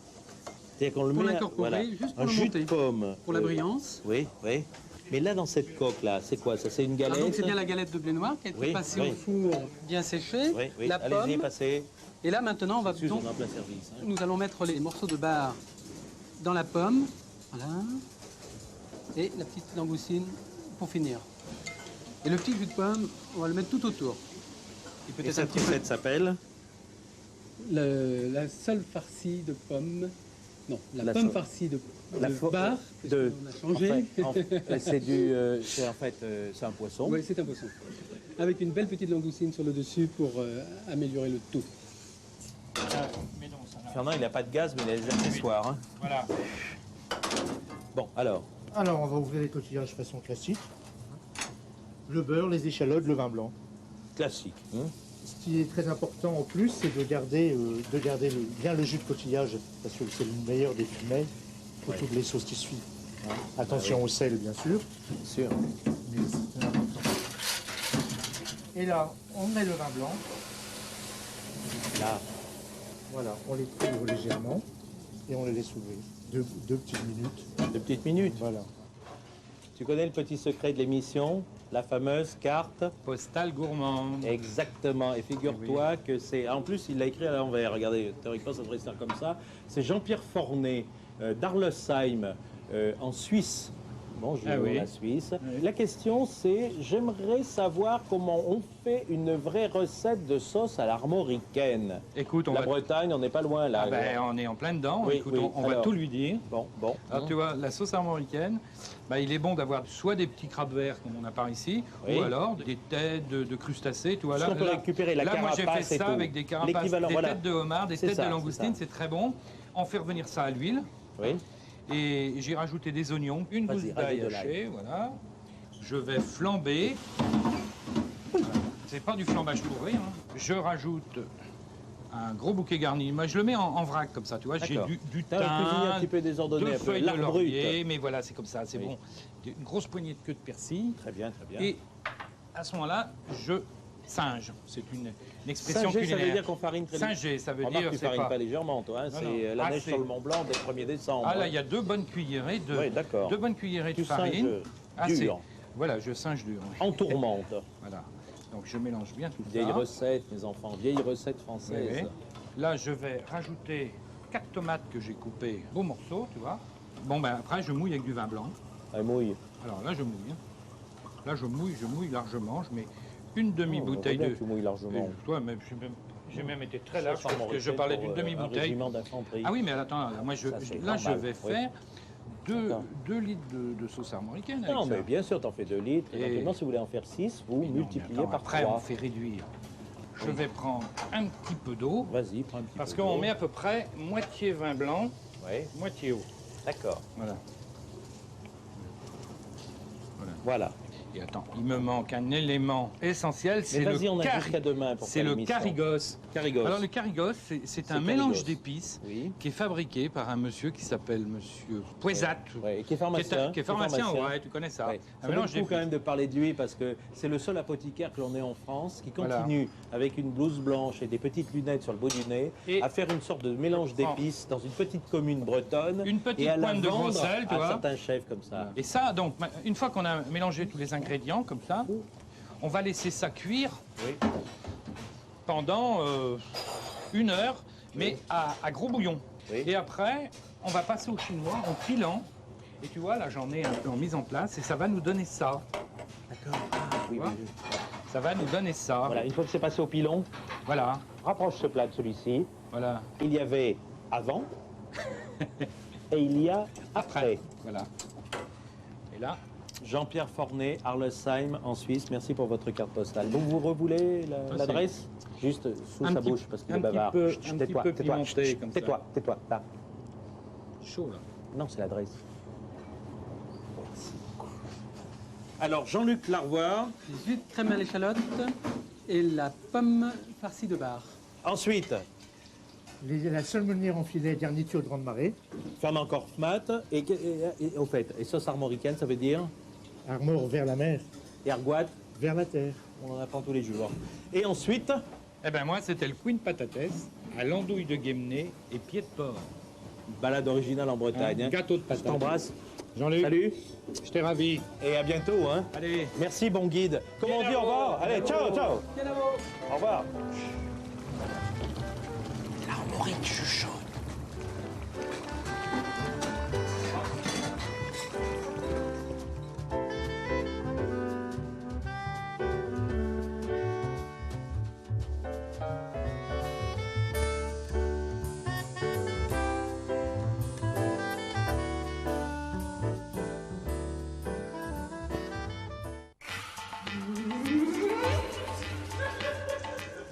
C'est-à-dire qu'on le pour met, l'incorporer, voilà, juste pour un le jus monter. de pomme. Pour la brillance. Oui, oui. Mais là, dans cette coque-là, c'est quoi ça? C'est une Ah, galette? donc c'est bien la galette de blé noir qui a été Oui, passée oui. au four, bien séchée, Oui, oui. la Allez-y, pomme. passez. Et là maintenant, on va Excuse, donc, on est en plein service. Hein. nous allons mettre les morceaux de barre dans la pomme. Voilà. Et la petite langoustine pour finir. Et le petit jus de pomme, on va le mettre tout autour. Et Et peut-être un cette petit peu recette s'appelle? la seule farcie de pommes. Non, la pomme farcie de barre. de- On a changé. C'est un poisson. Oui, c'est un poisson. Avec une belle petite langoustine sur le dessus pour améliorer le tout. Fernand, il n'a pas de gaz, mais il a des accessoires. Hein. Voilà. Bon, alors. Alors, on va ouvrir les coquillages façon classique. Le beurre, les échalotes, le vin blanc. Classique. Hein. Ce qui est très important en plus, c'est de garder bien le jus de coquillage, parce que c'est le meilleur des fumets pour toutes les sauces qui suivent. Hein. Attention au sel, bien sûr. Bien sûr. Mais c'est important. Et là, on met le vin blanc. Là. Voilà, on les couvre légèrement et on les laisse ouvrir. Deux petites minutes. 2 petites minutes. Voilà. Tu connais le petit secret de l'émission? La fameuse carte? Postale gourmande. Exactement. Et figure-toi que c'est... En plus, il l'a écrit à l'envers. Regardez, théoriquement, ça devrait se faire comme ça. C'est Jean-Pierre Fornet d'Arlesheim, en Suisse. Bonjour, Ah oui. la Suisse. La question, c'est, j'aimerais savoir comment on fait une vraie recette de sauce à l'armoricaine. Écoute, on La va... Bretagne, on n'est pas loin, là. Ah ben, on est en plein dedans. Oui, Écoute, oui. on va Alors. tout lui dire. Bon. Alors tu vois, la sauce armoricaine, bah, il est bon d'avoir soit des petits crabes verts comme on a par ici, Oui. ou alors des têtes de crustacés. Tu vois, Est-ce qu'on peut récupérer la moi j'ai fait carapace et ça tout? avec des carapaces, des L'équivalent, voilà. têtes de homard, des C'est têtes ça, de c'est langoustine, ça. c'est très bon. On fait revenir ça à l'huile Oui. et j'ai rajouté des oignons, une Vas-y, gousse d'ail rajoute de l'ail. haché, voilà. Je vais flamber. Voilà. C'est pas du flambage pour rire. Hein. Je rajoute un gros bouquet garni. Moi, je le mets en vrac comme ça, tu vois. J'ai D'accord. du T'as une cuisine un thym, petit peu désordonnée, deux un peu. feuilles de L'art laurier, brut. mais voilà, c'est comme ça, c'est Oui. bon. Une grosse poignée de queue de persil. Très bien, très bien. Et à ce moment-là, je singe. C'est une expression Singer, ça culinaire. veut dire qu'on farine très Singer, ça veut Remarque, dire, tu c'est farines pas... pas légèrement, toi. Hein. Non, C'est non. la Ah, neige c'est- sur le Mont Blanc dès le 1er décembre. Ah là, il y a 2 bonnes cuillerées de, Oui, d'accord. 2 bonnes cuillerées de Tu farine. singes Ah, dur. c'est- Voilà, je singe dur. oui. En tourmente. Voilà. Donc je mélange bien tout Vieille ça. recette, mes enfants. Vieille recette française. Oui, oui. Là, je vais rajouter 4 tomates que j'ai coupées beaux morceaux, tu vois. Bon, ben après, je mouille avec du vin blanc. Elle mouille. Alors là, je mouille. Hein. Là, je mouille largement. Je mets une demi-bouteille on voit bien de... que tu mouilles largement. Et toi, même, j'ai même été très large Ça, parce que je parlais d'une Un demi-bouteille. régiment d'infanterie. Ah oui, mais attends, là, moi, Ça, c'est là, je normal, vais oui. faire 2 D'accord. litres de sauce armoricaine avec Non, ça. mais bien sûr, t'en fais 2 litres. Et- Éventuellement, si vous voulez en faire 6, vous Mais non, mais multipliez attends, par après, 3. on fait réduire. Je vais prendre un petit peu d'eau. Vas-y, prends un petit Parce peu qu'on d'eau. met à peu près moitié vin blanc, Oui, moitié eau. d'accord. Voilà. Voilà. Et attends, il me manque un élément essentiel, c'est Mais le vas-y, on a cari- jusqu'à demain pour c'est faire le l'émission. carigos. Carigos. Alors le carigos, c'est un le mélange carigos. d'épices Oui. qui est fabriqué par un monsieur qui s'appelle monsieur Poisat. Ouais, et qui est pharmacien. Qui est pharmacien, ouais, tu connais ça. Ouais. Un Ça vaut le mélange coup d'épices. quand même de parler de lui parce que c'est le seul apothicaire que l'on ait en France qui Voilà. continue avec une blouse blanche et des petites lunettes sur le bout du nez Et- à faire une sorte de mélange Prends. d'épices dans une petite commune bretonne Une petite et à la pointe de gros vendre sel, tu à vois. certains chefs comme ça. Et ça, donc, une fois qu'on a mélangé tous les ingrédients comme ça, on va laisser ça cuire Oui. pendant 1 heure, mais à gros bouillon. Oui. Et après, on va passer au chinois en pilant. Et tu vois, là, j'en ai un peu en mise en place et ça va nous donner ça. D'accord. Oui, oui. Ça va nous donner ça. Voilà, une fois que c'est passé au pilon, voilà. Rapproche ce plat de celui-ci. Voilà. Il y avait avant et il y a après. Voilà. Et là, Jean-Pierre Fornet, Arlesheim, en Suisse. Merci pour votre carte postale. Donc vous revoulez l'adresse juste sous sa bouche parce qu'il est bavard. Tais-toi, tais-toi, tais-toi, là. Chaud, là. Non, c'est l'adresse. Alors, Jean-Luc Larvoire. Jus de crème à l'échalote et la pomme farcie de bar. Ensuite, La salmonière en filet, garniture grande marée. Fernand Korfmat. Et au fait, et sauce armoricaine, ça veut dire Armor vers la mer. Et argoat vers la terre. On en apprend tous les jours. Et ensuite, eh ben moi, c'était le Queen Patates à l'andouille de Guémené et pied de porc. Balade originale en Bretagne. Un gâteau de patates. Je t'embrasse. Jean-Luc. Salut. Je t'ai ravi. Et à bientôt. Hein. Allez. Merci, bon guide. Comment on dit au revoir? Allez, ciao, ciao. Au revoir. L'armorique chuchote.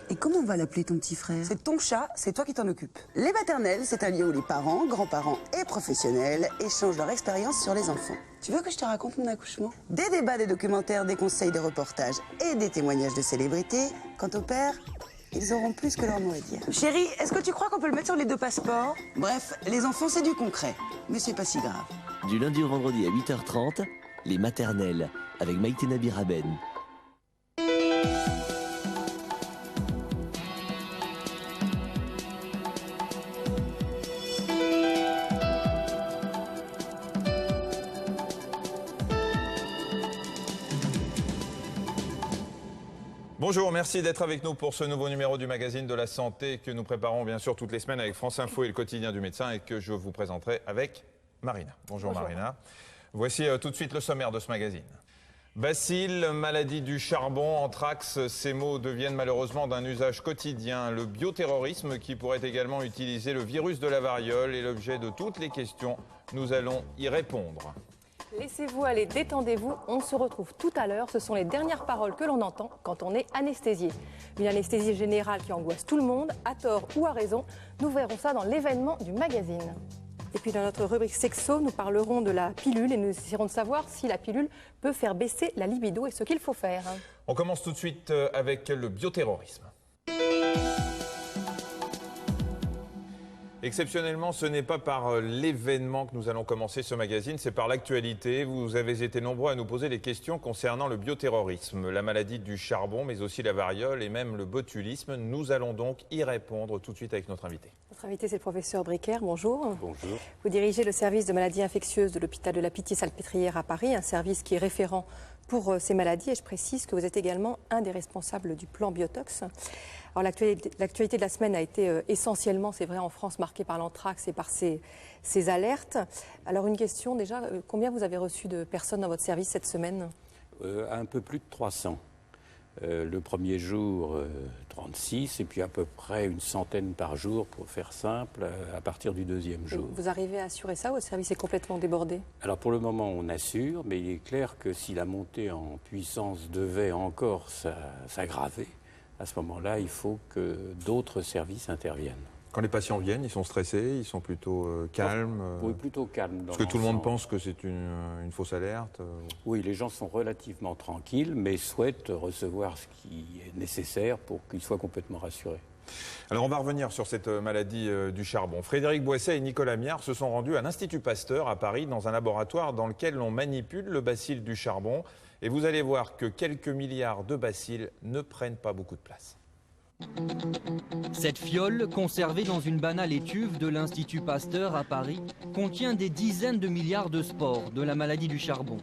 Et comment on va l'appeler ton petit frère? C'est ton chat, c'est toi qui t'en occupes. Les maternelles, c'est un lieu où les parents, grands-parents et professionnels échangent leur expérience sur les enfants. Tu veux que je te raconte mon accouchement? Des débats, des documentaires, des conseils, des reportages et des témoignages de célébrités. Quant au père, ils auront plus que leur mot à dire. Chérie, est-ce que tu crois qu'on peut le mettre sur les 2 passeports? Bref, les enfants, c'est du concret. Mais c'est pas si grave. Du lundi au vendredi à 8h30, les maternelles avec Maïté Nabiraben. Bonjour, merci d'être avec nous pour ce nouveau numéro du magazine de la santé que nous préparons bien sûr toutes les semaines avec France Info et le quotidien du médecin et que je vous présenterai avec Marina. Bonjour. Marina. Voici tout de suite le sommaire de ce magazine. Bacille, maladie du charbon, anthrax, ces mots deviennent malheureusement d'un usage quotidien. Le bioterrorisme qui pourrait également utiliser le virus de la variole est l'objet de toutes les questions. Nous allons y répondre. Laissez-vous aller, détendez-vous, on se retrouve tout à l'heure. Ce sont les dernières paroles que l'on entend quand on est anesthésié. Une anesthésie générale qui angoisse tout le monde, à tort ou à raison. Nous verrons ça dans l'événement du magazine. Et puis dans notre rubrique sexo, nous parlerons de la pilule et nous essaierons de savoir si la pilule peut faire baisser la libido et ce qu'il faut faire. On commence tout de suite avec le bioterrorisme. Exceptionnellement, ce n'est pas par l'événement que nous allons commencer ce magazine, c'est par l'actualité. Vous avez été nombreux à nous poser des questions concernant le bioterrorisme, la maladie du charbon, mais aussi la variole et même le botulisme. Nous allons donc y répondre tout de suite avec notre invité. Notre invité, c'est le professeur Bricker. Bonjour. Bonjour. Vous dirigez le service de maladies infectieuses de l'hôpital de la Pitié-Salpêtrière à Paris, un service qui est référent pour ces maladies. Et je précise que vous êtes également un des responsables du plan Biotox. Alors l'actualité de la semaine a été essentiellement, c'est vrai, en France, marquée par l'anthrax et par ces alertes. Alors une question déjà, combien vous avez reçu de personnes dans votre service cette semaine? Un peu plus de 300. Le premier jour, 36, et puis à peu près une centaine par jour, pour faire simple, à partir du deuxième jour. Vous arrivez à assurer ça ou votre service est complètement débordé? Alors pour le moment, on assure, mais il est clair que si la montée en puissance devait encore s'aggraver, à ce moment-là, il faut que d'autres services interviennent. Quand les patients viennent, ils sont stressés, ils sont plutôt calmes Oui, plutôt calmes. Parce que tout le monde pense que c'est une fausse alerte Oui, les gens sont relativement tranquilles, mais souhaitent recevoir ce qui est nécessaire pour qu'ils soient complètement rassurés. Alors on va revenir sur cette maladie du charbon. Frédéric Boisset et Nicolas Miard se sont rendus à l'Institut Pasteur à Paris dans un laboratoire dans lequel on manipule le bacille du charbon. Et vous allez voir que quelques milliards de bacilles ne prennent pas beaucoup de place. Cette fiole, conservée dans une banale étuve de l'Institut Pasteur à Paris, contient des dizaines de milliards de spores de la maladie du charbon.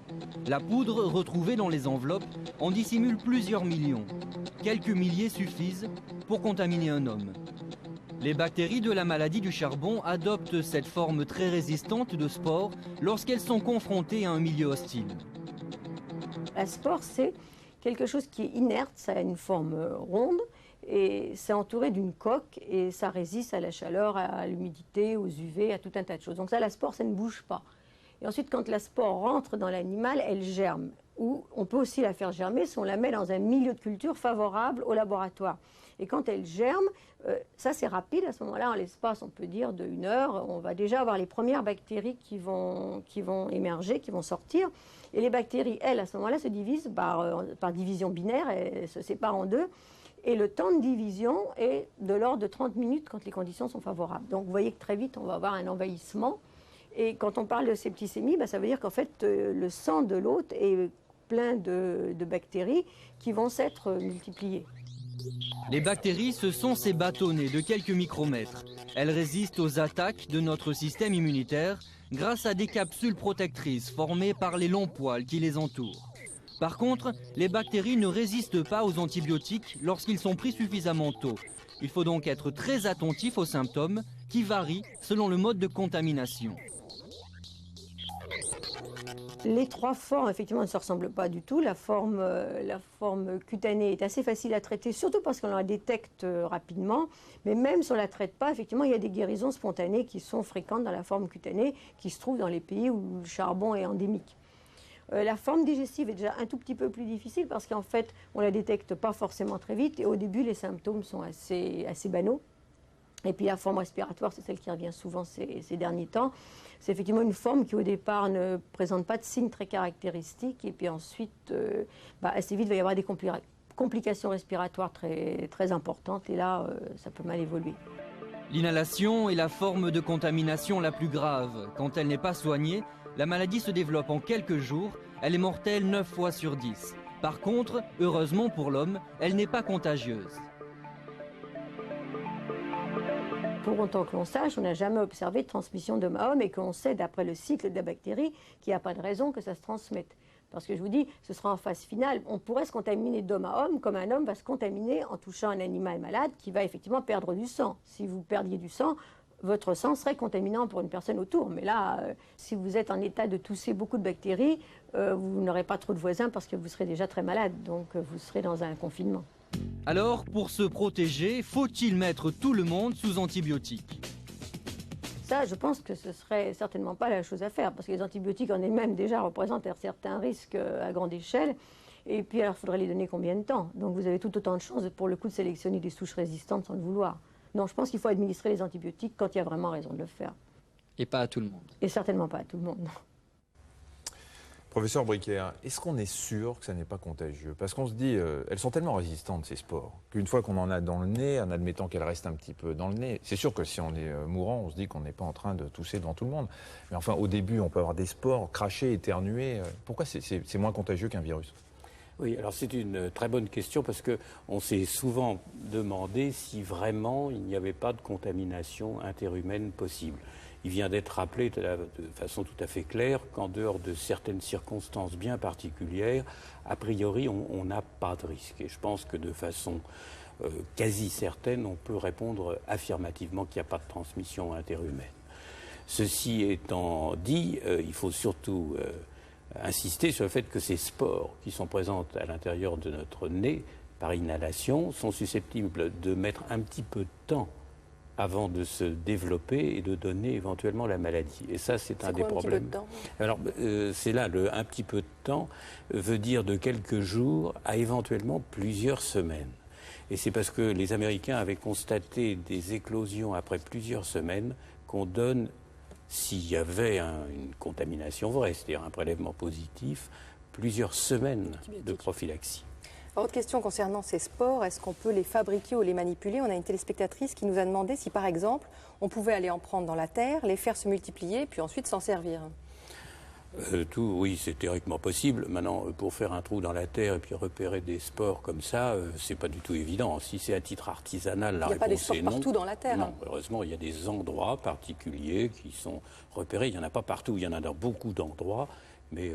La poudre retrouvée dans les enveloppes en dissimule plusieurs millions. Quelques milliers suffisent pour contaminer un homme. Les bactéries de la maladie du charbon adoptent cette forme très résistante de spore lorsqu'elles sont confrontées à un milieu hostile. La spore, c'est quelque chose qui est inerte, ça a une forme ronde et c'est entouré d'une coque et ça résiste à la chaleur, à l'humidité, aux UV, à tout un tas de choses. Donc ça, la spore, ça ne bouge pas. Et ensuite, quand la spore rentre dans l'animal, elle germe. Ou on peut aussi la faire germer si on la met dans un milieu de culture favorable au laboratoire. Et quand elle germe, ça c'est rapide, à ce moment-là, en l'espace, on peut dire, de 1 heure, on va déjà avoir les premières bactéries qui vont émerger, qui vont sortir. Et les bactéries, elles, à ce moment-là, se divisent par division binaire, elles se séparent en 2. Et le temps de division est de l'ordre de 30 minutes quand les conditions sont favorables. Donc vous voyez que très vite, on va avoir un envahissement. Et quand on parle de septicémie, ça veut dire qu'en fait, le sang de l'hôte est plein de bactéries qui vont s'être multipliées. Les bactéries, ce sont ces bâtonnets de quelques micromètres. Elles résistent aux attaques de notre système immunitaire grâce à des capsules protectrices formées par les longs poils qui les entourent. Par contre, les bactéries ne résistent pas aux antibiotiques lorsqu'ils sont pris suffisamment tôt. Il faut donc être très attentif aux symptômes qui varient selon le mode de contamination. Les 3 formes, effectivement, ne se ressemblent pas du tout. La forme cutanée est assez facile à traiter, surtout parce qu'on la détecte rapidement. Mais même si on ne la traite pas, effectivement, il y a des guérisons spontanées qui sont fréquentes dans la forme cutanée, qui se trouvent dans les pays où le charbon est endémique. La forme digestive est déjà un tout petit peu plus difficile parce qu'en fait, on ne la détecte pas forcément très vite. Et au début, les symptômes sont assez banaux. Et puis la forme respiratoire, c'est celle qui revient souvent ces derniers temps. C'est effectivement une forme qui au départ ne présente pas de signes très caractéristiques. Et puis ensuite, assez vite, il va y avoir des complications respiratoires très, très importantes. Et là, ça peut mal évoluer. L'inhalation est la forme de contamination la plus grave. Quand elle n'est pas soignée, la maladie se développe en quelques jours. Elle est mortelle 9 fois sur 10. Par contre, heureusement pour l'homme, elle n'est pas contagieuse. Pour autant que l'on sache, on n'a jamais observé de transmission d'homme à homme et qu'on sait, d'après le cycle de la bactérie, qu'il n'y a pas de raison que ça se transmette. Parce que je vous dis, ce sera en phase finale. On pourrait se contaminer d'homme à homme comme un homme va se contaminer en touchant un animal malade qui va effectivement perdre du sang. Si vous perdiez du sang, votre sang serait contaminant pour une personne autour. Mais là, si vous êtes en état de tousser beaucoup de bactéries, vous n'aurez pas trop de voisins parce que vous serez déjà très malade. Donc vous serez dans un confinement. Alors, pour se protéger, faut-il mettre tout le monde sous antibiotiques? Ça, je pense que ce serait certainement pas la chose à faire, parce que les antibiotiques en elles-mêmes déjà représentent un certain risque à grande échelle. Et puis, alors, il faudrait les donner combien de temps? Donc, vous avez tout autant de chances, pour le coup, de sélectionner des souches résistantes sans le vouloir. Non, je pense qu'il faut administrer les antibiotiques quand il y a vraiment raison de le faire. Et pas à tout le monde. Et certainement pas à tout le monde, non. Professeur Bricaire, est-ce qu'on est sûr que ça n'est pas contagieux? Parce qu'on se dit, elles sont tellement résistantes, ces spores, qu'une fois qu'on en a dans le nez, en admettant qu'elles restent un petit peu dans le nez, c'est sûr que si on est mourant, on se dit qu'on n'est pas en train de tousser devant tout le monde. Mais enfin, au début, on peut avoir des spores, cracher, éternuer. Pourquoi c'est moins contagieux qu'un virus? Oui, alors c'est une très bonne question parce qu'on s'est souvent demandé si vraiment il n'y avait pas de contamination interhumaine possible. Il vient d'être rappelé de façon tout à fait claire qu'en dehors de certaines circonstances bien particulières, a priori, on n'a pas de risque. Et je pense que de façon quasi certaine, on peut répondre affirmativement qu'il n'y a pas de transmission interhumaine. Ceci étant dit, il faut surtout insister sur le fait que ces spores qui sont présentes à l'intérieur de notre nez par inhalation sont susceptibles de mettre un petit peu de temps avant de se développer et de donner éventuellement la maladie. Et ça, c'est un des problèmes. Alors, c'est là, un petit peu de temps veut dire de quelques jours à éventuellement plusieurs semaines. Et c'est parce que les Américains avaient constaté des éclosions après plusieurs semaines qu'on donne, s'il y avait une contamination vraie, c'est-à-dire un prélèvement positif, plusieurs semaines de prophylaxie. Autre question concernant ces spores, est-ce qu'on peut les fabriquer ou les manipuler? On a une téléspectatrice qui nous a demandé si, par exemple, on pouvait aller en prendre dans la terre, les faire se multiplier, puis ensuite s'en servir. Oui, c'est théoriquement possible. Maintenant, pour faire un trou dans la terre et puis repérer des spores comme ça, c'est pas du tout évident. Si c'est à titre artisanal, la réponse est non. Il n'y a pas des spores partout dans la terre. Non, heureusement, il y a des endroits particuliers qui sont repérés. Il n'y en a pas partout, il y en a dans beaucoup d'endroits. Mais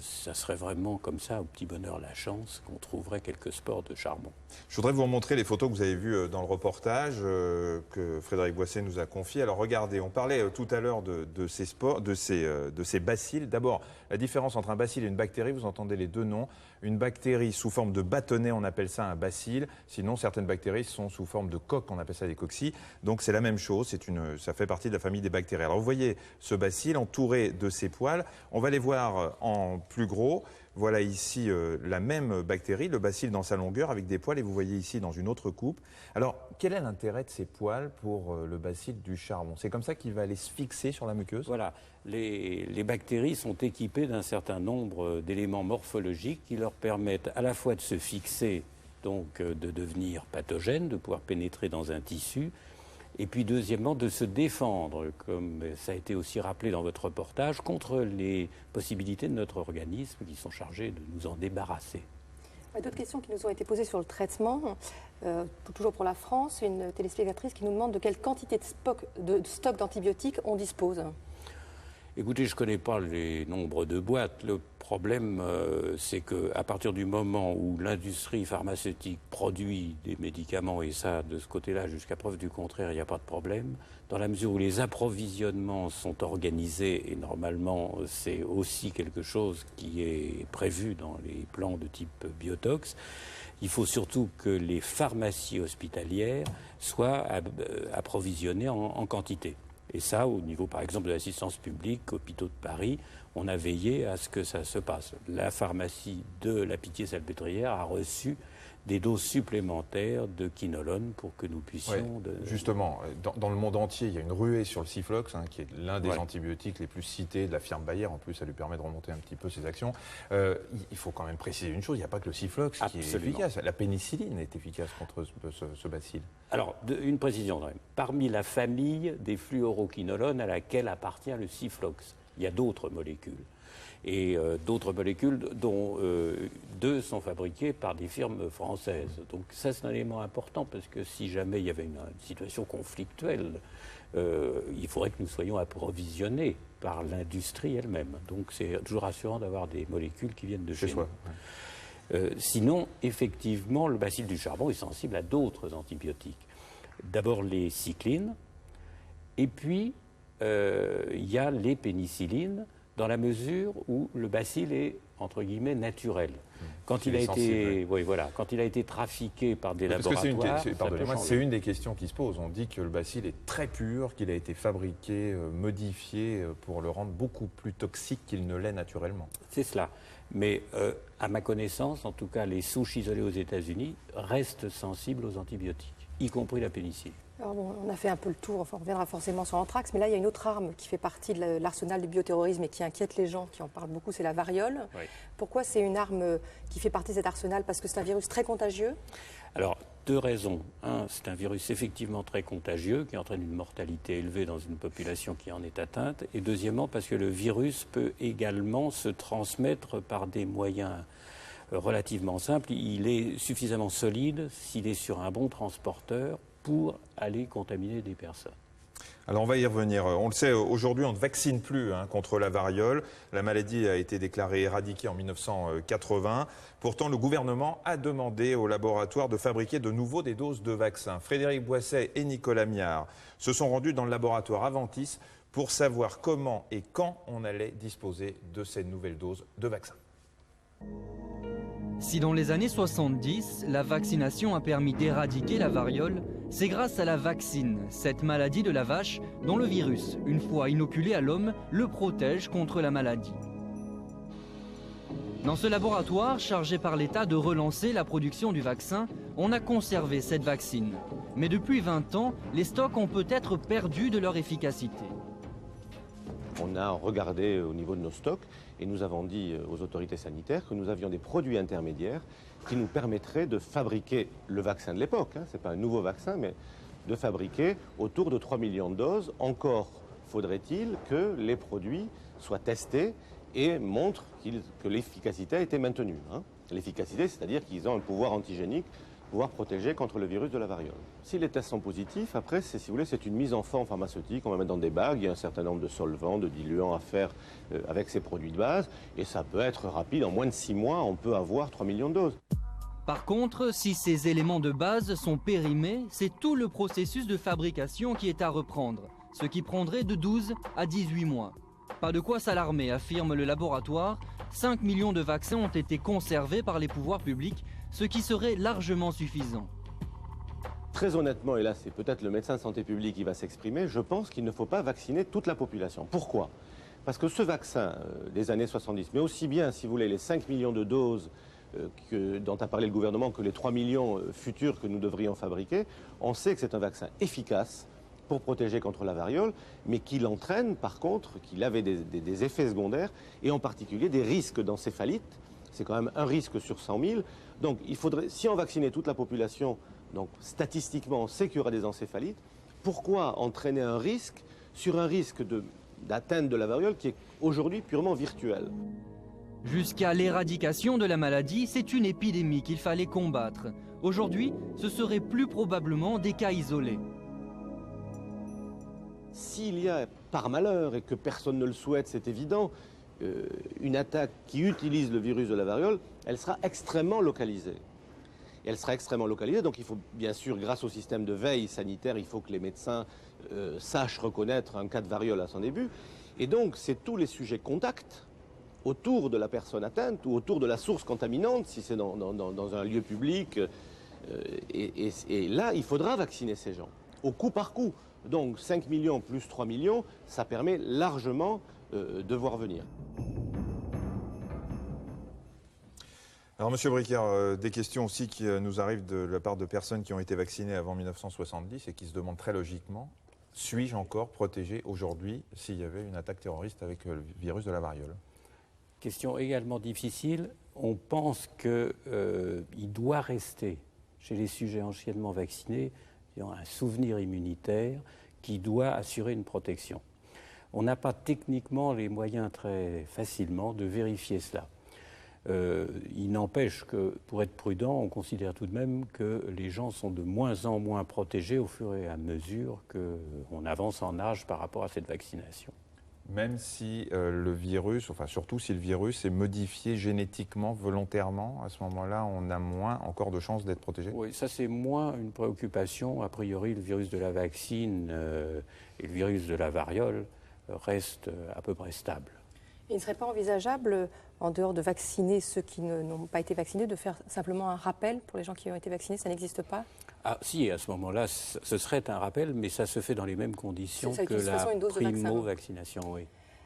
ça serait vraiment comme ça, au petit bonheur la chance, qu'on trouverait quelques sports de charbon. Je voudrais vous remontrer les photos que vous avez vues dans le reportage que Frédéric Boisset nous a confié. Alors regardez, on parlait tout à l'heure de ces spores, de ces bacilles. D'abord, la différence entre un bacille et une bactérie, vous entendez les deux noms. Une bactérie sous forme de bâtonnet, on appelle ça un bacille. Sinon, certaines bactéries sont sous forme de coque, on appelle ça des coccis. Donc c'est la même chose, ça fait partie de la famille des bactéries. Alors vous voyez ce bacille entouré de ces poils. On va les voir en plus gros. Voilà ici la même bactérie, le bacille dans sa longueur avec des poils, et vous voyez ici dans une autre coupe. Alors, quel est l'intérêt de ces poils pour le bacille du charbon? C'est comme ça qu'il va aller se fixer sur la muqueuse? Voilà, les bactéries sont équipées d'un certain nombre d'éléments morphologiques qui leur permettent à la fois de se fixer, donc de devenir pathogènes, de pouvoir pénétrer dans un tissu, et puis deuxièmement de se défendre, comme ça a été aussi rappelé dans votre reportage, contre les possibilités de notre organisme qui sont chargées de nous en débarrasser. D'autres questions qui nous ont été posées sur le traitement, toujours pour la France, une téléspectatrice qui nous demande de quelle quantité de stock d'antibiotiques on dispose. Écoutez, je ne connais pas les nombres de boîtes. Le problème, c'est qu'à partir du moment où l'industrie pharmaceutique produit des médicaments, et ça, de ce côté-là, jusqu'à preuve du contraire, il n'y a pas de problème, dans la mesure où les approvisionnements sont organisés, et normalement, c'est aussi quelque chose qui est prévu dans les plans de type biotox, il faut surtout que les pharmacies hospitalières soient approvisionnées en quantité. Et ça, au niveau, par exemple, de l'assistance publique, hôpitaux de Paris, on a veillé à ce que ça se passe. La pharmacie de la Pitié-Salpêtrière a reçu des doses supplémentaires de quinolone pour que nous puissions... Ouais, justement, dans le monde entier, il y a une ruée sur le Ciflox, qui est l'un des antibiotiques les plus cités de la firme Bayer. En plus, ça lui permet de remonter un petit peu ses actions. Il faut quand même préciser une chose, il n'y a pas que le Ciflox qui est efficace. La pénicilline est efficace contre ce bacille. Alors, une précision quand même. Parmi la famille des fluoroquinolones à laquelle appartient le Ciflox, il y a d'autres molécules. Et d'autres molécules dont deux sont fabriquées par des firmes françaises. Donc ça, c'est un élément important, parce que si jamais il y avait une situation conflictuelle, il faudrait que nous soyons approvisionnés par l'industrie elle-même. Donc c'est toujours rassurant d'avoir des molécules qui viennent de chez nous. Sinon, effectivement, le bacille du charbon est sensible à d'autres antibiotiques. D'abord les cyclines, et puis il y a les pénicillines, dans la mesure où le bacille est, entre guillemets, naturel. Quand il a été, quand il a été trafiqué par des laboratoires... Pardonnez-moi, c'est une des questions qui se posent. On dit que le bacille est très pur, qu'il a été fabriqué, modifié pour le rendre beaucoup plus toxique qu'il ne l'est naturellement. C'est cela. Mais à ma connaissance, en tout cas, les souches isolées aux États-Unis restent sensibles aux antibiotiques, y compris la pénicilline. Alors bon, on a fait un peu le tour, enfin, on reviendra forcément sur l'anthrax, mais là il y a une autre arme qui fait partie de l'arsenal du bioterrorisme et qui inquiète les gens, qui en parlent beaucoup, c'est la variole. Oui. Pourquoi c'est une arme qui fait partie de cet arsenal? Parce que c'est un virus très contagieux? Alors, deux raisons. Un, c'est un virus effectivement très contagieux qui entraîne une mortalité élevée dans une population qui en est atteinte. Et deuxièmement, parce que le virus peut également se transmettre par des moyens relativement simples. Il est suffisamment solide s'il est sur un bon transporteur pour aller contaminer des personnes. Alors on va y revenir. On le sait, aujourd'hui on ne vaccine plus contre la variole. La maladie a été déclarée éradiquée en 1980. Pourtant, le gouvernement a demandé aux laboratoires de fabriquer de nouveau des doses de vaccins. Frédéric Boisset et Nicolas Miard se sont rendus dans le laboratoire Aventis pour savoir comment et quand on allait disposer de ces nouvelles doses de vaccins. Si dans les années 70, la vaccination a permis d'éradiquer la variole, c'est grâce à la vaccine, cette maladie de la vache dont le virus, une fois inoculé à l'homme, le protège contre la maladie. Dans ce laboratoire, chargé par l'État de relancer la production du vaccin, on a conservé cette vaccine. Mais depuis 20 ans, les stocks ont peut-être perdu de leur efficacité. On a regardé au niveau de nos stocks et nous avons dit aux autorités sanitaires que nous avions des produits intermédiaires qui nous permettraient de fabriquer le vaccin de l'époque. Ce n'est pas un nouveau vaccin, mais de fabriquer autour de 3 millions de doses. Encore faudrait-il que les produits soient testés et montrent que l'efficacité a été maintenue. L'efficacité, c'est-à-dire qu'ils ont un pouvoir antigénique pouvoir protéger contre le virus de la variole. Si les tests sont positifs, après, si vous voulez, c'est une mise en forme pharmaceutique. On va mettre dans des bagues, il y a un certain nombre de solvants, de diluants à faire avec ces produits de base. Et ça peut être rapide, en moins de 6 mois, on peut avoir 3 millions de doses. Par contre, si ces éléments de base sont périmés, c'est tout le processus de fabrication qui est à reprendre, ce qui prendrait de 12 à 18 mois. Pas de quoi s'alarmer, affirme le laboratoire. 5 millions de vaccins ont été conservés par les pouvoirs publics, ce qui serait largement suffisant. Très honnêtement, et là c'est peut-être le médecin de santé publique qui va s'exprimer, je pense qu'il ne faut pas vacciner toute la population. Pourquoi ? Parce que ce vaccin des années 70, mais aussi bien, si vous voulez, les 5 millions de doses dont a parlé le gouvernement, que les 3 millions futurs que nous devrions fabriquer, on sait que c'est un vaccin efficace pour protéger contre la variole, mais qu'il entraîne par contre, qu'il avait des effets secondaires, et en particulier des risques d'encéphalite. C'est quand même un risque sur 100 000. Donc il faudrait, si on vaccinait toute la population, donc statistiquement on sait qu'il y aura des encéphalites, pourquoi entraîner un risque sur un risque d'atteinte de la variole qui est aujourd'hui purement virtuel ? Jusqu'à l'éradication de la maladie, c'est une épidémie qu'il fallait combattre. Aujourd'hui, ce serait plus probablement des cas isolés. S'il y a, par malheur, et que personne ne le souhaite, c'est évident, une attaque qui utilise le virus de la variole, elle sera extrêmement localisée. Et elle sera extrêmement localisée, donc il faut bien sûr, grâce au système de veille sanitaire, il faut que les médecins sachent reconnaître un cas de variole à son début. Et donc, c'est tous les sujets contacts autour de la personne atteinte ou autour de la source contaminante, si c'est dans un lieu public. Et là, il faudra vacciner ces gens, au coup par coup. Donc 5 millions plus 3 millions, ça permet largement de voir venir. Alors, Monsieur Bricard, des questions aussi qui nous arrivent de la part de personnes qui ont été vaccinées avant 1970 et qui se demandent très logiquement, suis-je encore protégé aujourd'hui s'il y avait une attaque terroriste avec le virus de la variole ? Question également difficile. On pense qu'il doit rester chez les sujets anciennement vaccinés un souvenir immunitaire qui doit assurer une protection. On n'a pas techniquement les moyens très facilement de vérifier cela. Il n'empêche que, pour être prudent, on considère tout de même que les gens sont de moins en moins protégés au fur et à mesure qu'on avance en âge par rapport à cette vaccination. Même si le virus, enfin surtout si le virus est modifié génétiquement, volontairement, à ce moment-là, on a moins encore de chances d'être protégé ? Oui, ça c'est moins une préoccupation. A priori, le virus de la vaccine et le virus de la variole restent à peu près stables. Il ne serait pas envisageable, en dehors de vacciner ceux qui n'ont pas été vaccinés, de faire simplement un rappel pour les gens qui ont été vaccinés? Ça n'existe pas? Ah si, à ce moment-là, ce serait un rappel, mais ça se fait dans les mêmes conditions que la primo-vaccination. Oui.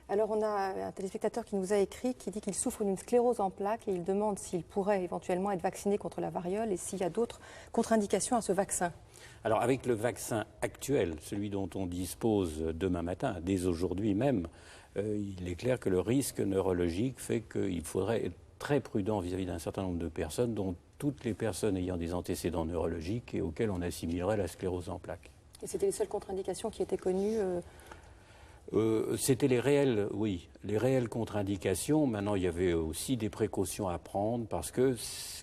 Alors on a un téléspectateur qui nous a écrit, qui dit qu'il souffre d'une sclérose en plaques et il demande s'il pourrait éventuellement être vacciné contre la variole et s'il y a d'autres contre-indications à ce vaccin. Alors avec le vaccin actuel, celui dont on dispose demain matin, dès aujourd'hui même, il est clair que le risque neurologique fait qu'il faudrait être très prudent vis-à-vis d'un certain nombre de personnes, dont toutes les personnes ayant des antécédents neurologiques et auxquelles on assimilerait la sclérose en plaques. Et c'était les seules contre-indications qui étaient connues C'était les réelles, oui, les réelles contre-indications. Maintenant, il y avait aussi des précautions à prendre parce que,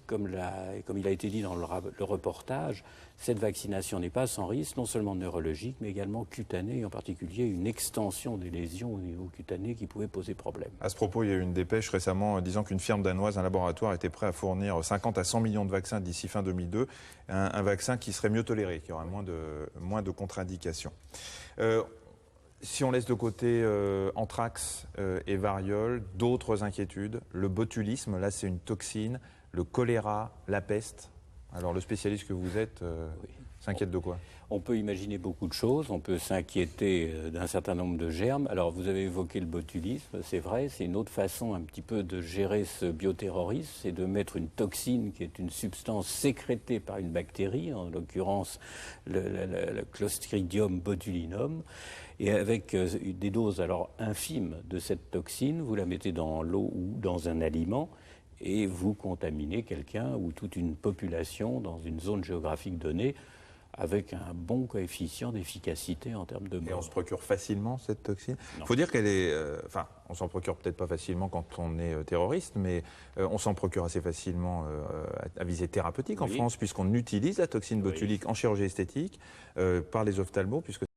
comme il a été dit dans le reportage, cette vaccination n'est pas sans risque, non seulement neurologique, mais également cutanée, et en particulier une extension des lésions au niveau cutané qui pouvait poser problème. À ce propos, il y a eu une dépêche récemment disant qu'une firme danoise, un laboratoire, était prêt à fournir 50 à 100 millions de vaccins d'ici fin 2002, un vaccin qui serait mieux toléré, qui aurait moins de contre-indications. Si on laisse de côté anthrax et variole, d'autres inquiétudes, le botulisme, là c'est une toxine, le choléra, la peste. Alors le spécialiste que vous êtes s'inquiète de quoi? On peut imaginer beaucoup de choses, on peut s'inquiéter d'un certain nombre de germes. Alors vous avez évoqué le botulisme, c'est vrai, c'est une autre façon un petit peu de gérer ce bioterrorisme, c'est de mettre une toxine qui est une substance sécrétée par une bactérie, en l'occurrence le Clostridium botulinum. Et avec des doses alors infimes de cette toxine, vous la mettez dans l'eau ou dans un aliment et vous contaminez quelqu'un ou toute une population dans une zone géographique donnée. avec un bon coefficient d'efficacité en termes de mort. Et on se procure facilement cette toxine? Il faut dire qu'elle est... Enfin, on s'en procure peut-être pas facilement quand on est terroriste, mais on s'en procure assez facilement à visée thérapeutique en France, puisqu'on utilise la toxine botulique en chirurgie esthétique par les ophtalmos, puisque